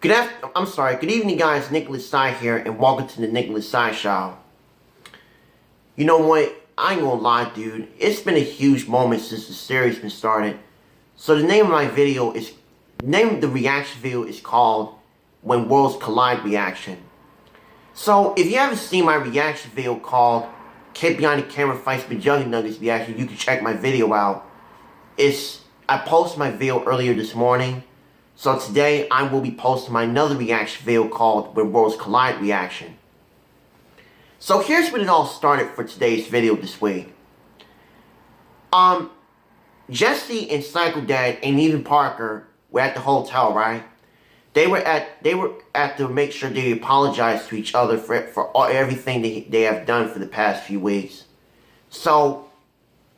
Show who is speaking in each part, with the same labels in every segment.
Speaker 1: Good evening guys, Nicholas Sy here, and welcome to the Nicholas Sy Show. You know what, I ain't gonna lie dude, it's been a huge moment since the series been started. So the name of the reaction video is called When Worlds Collide Reaction. So if you haven't seen my reaction video called Kid Behind the Camera Fights McJuggerNuggets Reaction, you can check my video out. I posted my video earlier this morning. So today I will be posting my another reaction video called When Worlds Collide Reaction. So here's when it all started for today's video this week. Jesse and Psycho Dad and even Parker were at the hotel, right? They were at to make sure they apologize to each other for everything they have done for the past few weeks. So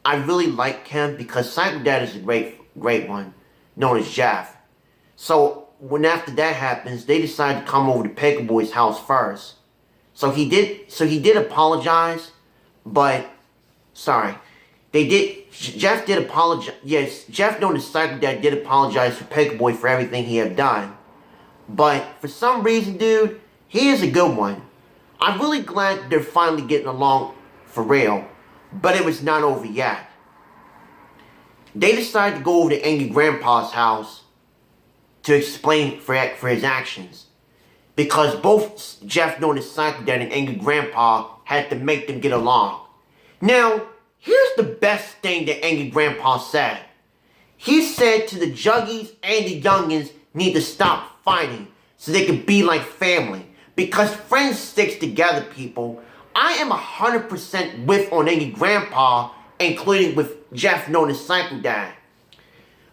Speaker 1: I really like him because Psycho Dad is a great one, known as Jeff. So when after that happens, they decide to come over to Paper Boy's house first. So he did apologize, but sorry, Jeff did apologize. Yes, Jeff, known as Psycho Dad, did apologize to Paper Boy for everything he had done. But for some reason, dude, he is a good one. I'm really glad they're finally getting along for real, but it was not over yet. They decided to go over to Angry Grandpa's house to explain for his actions. Because both Jeff, known as Psycho Dad, and Angry Grandpa had to make them get along. Now, here's the best thing that Angry Grandpa said. He said to the Juggies and the Youngins need to stop fighting so they can be like family. Because friends sticks together, people. I am 100% with on Angry Grandpa, including with Jeff, known as Psycho Dad.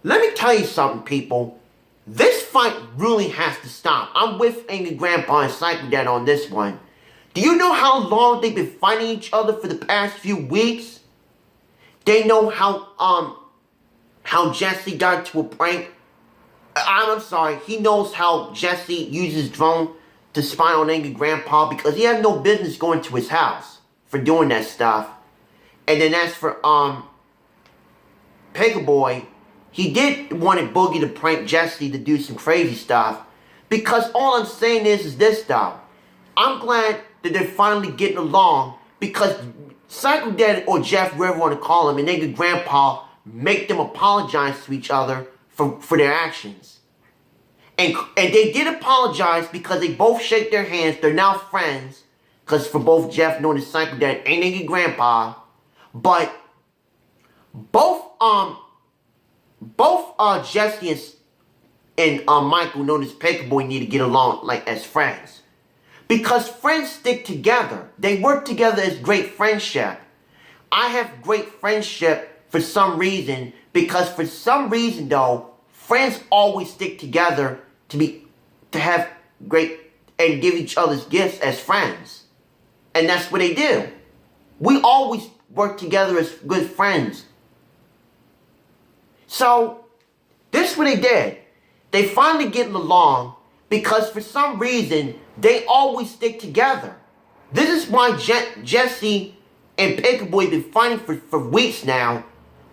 Speaker 1: Let me tell you something, people. This fight really has to stop. I'm with Angry Grandpa and Psycho Dad on this one. Do you know how long they've been fighting each other for the past few weeks? They know how Jesse got to a prank. I'm sorry, he knows how Jesse uses drone to spy on Angry Grandpa because he had no business going to his house for doing that stuff. And then as for Paper Boy, he did want Boogie to prank Jesse to do some crazy stuff. Because all I'm saying is this though. I'm glad that they're finally getting along because Psycho Dad or Jeff, whoever you want to call him, and Angry Grandpa make them apologize to each other for their actions. And they did apologize because they both shake their hands. They're now friends. Because for both Jeff, known as Psycho Dad, and Angry Grandpa. But both Jesse and Michael, known as Paper Boy, need to get along like as friends. Because friends stick together. They work together as great friendship. I have great friendship for some reason. Because for some reason though, friends always stick together to have great and give each other's gifts as friends. And that's what they do. We always work together as good friends. So, this is what they did. They finally getting along because for some reason, they always stick together. This is why Jesse and Paper Boy been fighting for weeks now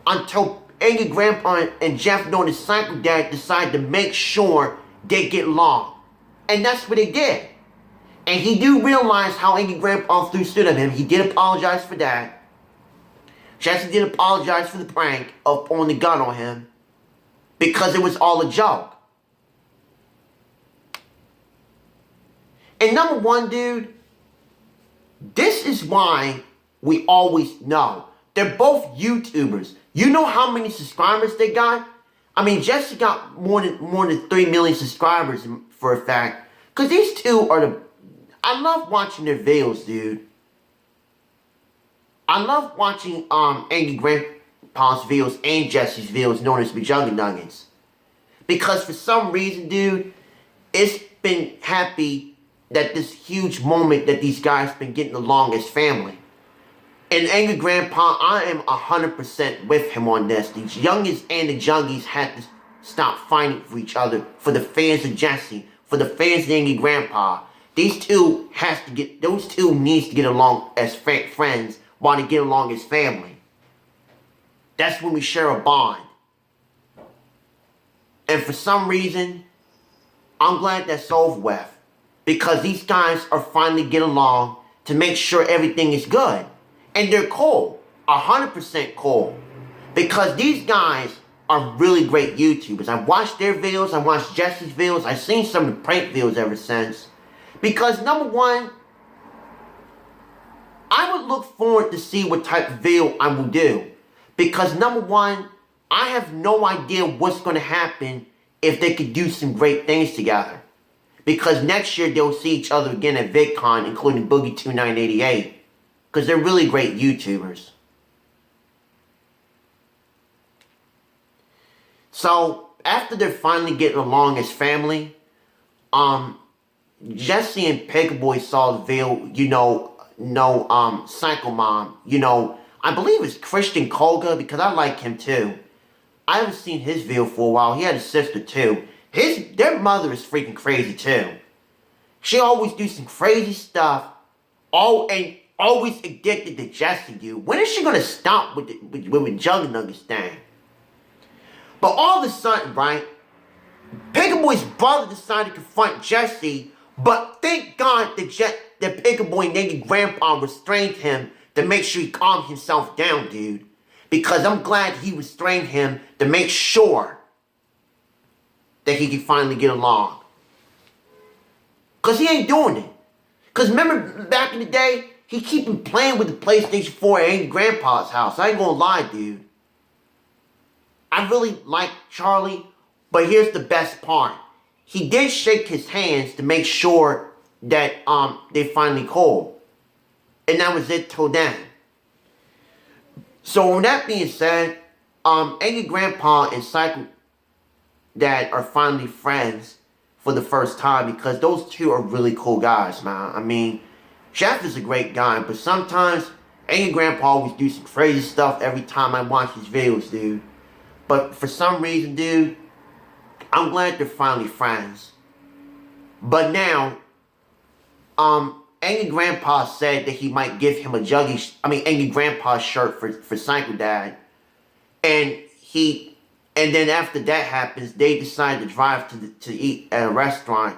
Speaker 1: until Angry Grandpa and Jeff, known as Psycho Dad, decided to make sure they get along. And that's what they did. And he do realize how Angry Grandpa threw stood at him. He did apologize for that. Jesse did apologize for the prank of pulling the gun on him because it was all a joke. And number one, dude, this is why we always know. They're both YouTubers. You know how many subscribers they got? I mean, Jesse got more than 3 million subscribers for a fact. Because these two are I love watching their videos, dude. I love watching Angry Grandpa's videos and Jesse's videos, known as McJuggerNuggets. Because for some reason, dude, it's been happy that this huge moment that these guys been getting along as family. And Angry Grandpa, I am 100% with him on this. These youngins and the Juggies had to stop fighting for each other, for the fans of Jesse, for the fans of Angry Grandpa. Those two needs to get along as friends while they get along as family. That's when we share a bond. And for some reason, I'm glad that's over with. Because these guys are finally getting along to make sure everything is good. And they're cool. 100% cool. Because these guys are really great YouTubers. I've watched their videos. I watched Jesse's videos. I've seen some of the prank videos ever since. Because number one, I would look forward to see what type of video I will do. Because number one, I have no idea what's going to happen if they could do some great things together. Because next year they'll see each other again at VidCon, including Boogie2988. Because they're really great YouTubers. So, after they're finally getting along as family, Jesse and Pegboy saw the video, Psycho Mom, I believe it's Christian Kolga, because I like him too. I haven't seen his video for a while. He had a sister too. Their mother is freaking crazy too. She always do some crazy stuff. And always addicted to Jesse, dude. When is she gonna stop with the Jug Nuggets thing? But all of a sudden, right, Pegboy's brother decided to confront Jesse, but thank God that Pegboy naked grandpa restrained him to make sure he calmed himself down, dude. Because I'm glad he restrained him to make sure that he could finally get along. Because he ain't doing it. Because remember back in the day, he keep playing with the PlayStation 4 at Angry Grandpa's house. I ain't gonna lie, dude. I really like Charlie, but here's the best part. He did shake his hands to make sure that they finally cool. And that was it till then. So with that being said, Angry Grandpa and Psycho Dad are finally friends for the first time because those two are really cool guys, man. I mean, Jeff is a great guy, but sometimes Angry Grandpa always do some crazy stuff every time I watch his videos, dude. But for some reason, dude, I'm glad they're finally friends. But now, Angry Grandpa said that he might give him Angry Grandpa's shirt for Psycho Dad. And then after that happens, they decide to drive to eat at a restaurant.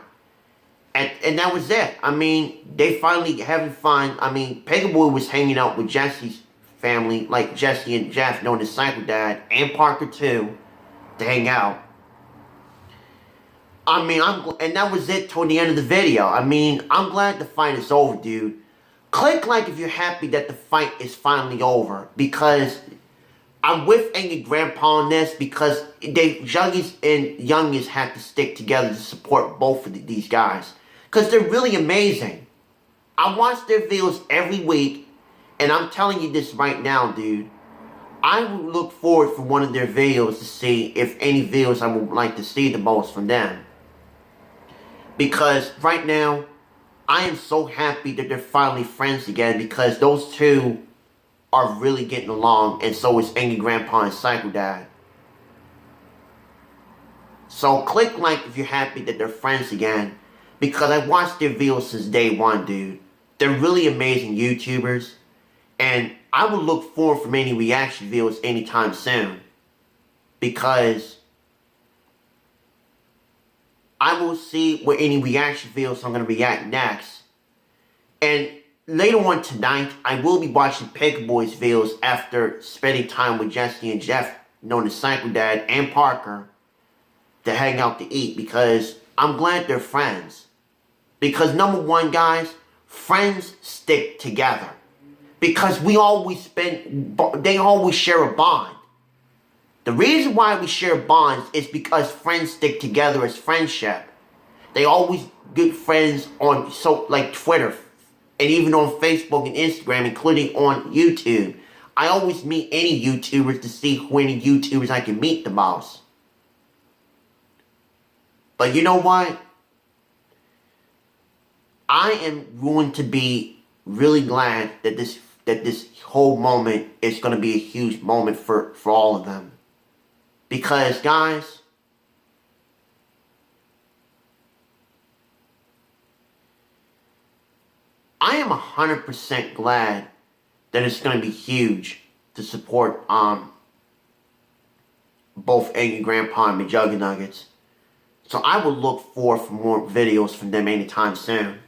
Speaker 1: And that was it. I mean, they finally having fun. I mean, Pegboy was hanging out with Jesse's family, like Jesse and Jeff, known as Psycho Dad, and Parker too, to hang out. I mean, and that was it toward the end of the video. I mean, I'm glad the fight is over, dude. Click like if you're happy that the fight is finally over, because I'm with Angry Grandpa on this, because Juggies and Youngest have to stick together to support both of these guys, because they're really amazing. I watch their videos every week, and I'm telling you this right now, dude. I would look forward for one of their videos to see if any videos I would like to see the most from them. Because right now, I am so happy that they're finally friends again, because those two are really getting along, and so is Angry Grandpa and Psycho Dad. So click like if you're happy that they're friends again, because I watched their videos since day one, dude. They're really amazing YouTubers, and I will look forward for any reaction videos anytime soon, because I will see what any reaction videos I'm going to react next. And later on tonight, I will be watching Pegboy's videos after spending time with Jesse and Jeff, known as Psycho Dad and Parker, to hang out to eat, because I'm glad they're friends. Because number one, guys, friends stick together. Because they always share a bond. The reason why we share bonds is because friends stick together as friendship. They always good friends on like Twitter, and even on Facebook and Instagram, including on YouTube. I always meet any YouTubers to see who any YouTubers I can meet the most. But you know what? I am going to be really glad that this whole moment is going to be a huge moment for all of them. Because, guys, I am 100% glad that it's going to be huge to support both Angry Grandpa and McJuggernuggets. So I will look forward for more videos from them anytime soon.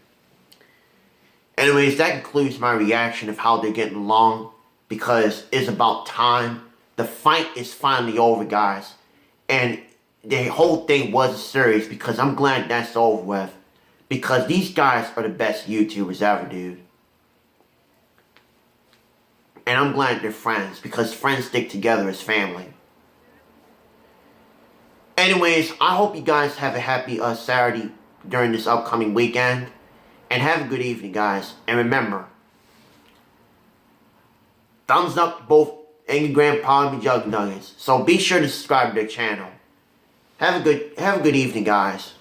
Speaker 1: Anyways, that concludes my reaction of how they're getting along, because it's about time. The fight is finally over, guys. And the whole thing was serious, because I'm glad that's over with. Because these guys are the best YouTubers ever, dude. And I'm glad they're friends, because friends stick together as family. Anyways, I hope you guys have a happy Saturday during this upcoming weekend. And have a good evening, guys. And remember, thumbs up to both Angry Grandpa and Jug Nuggets. So be sure to subscribe to their channel. Have a good evening, guys.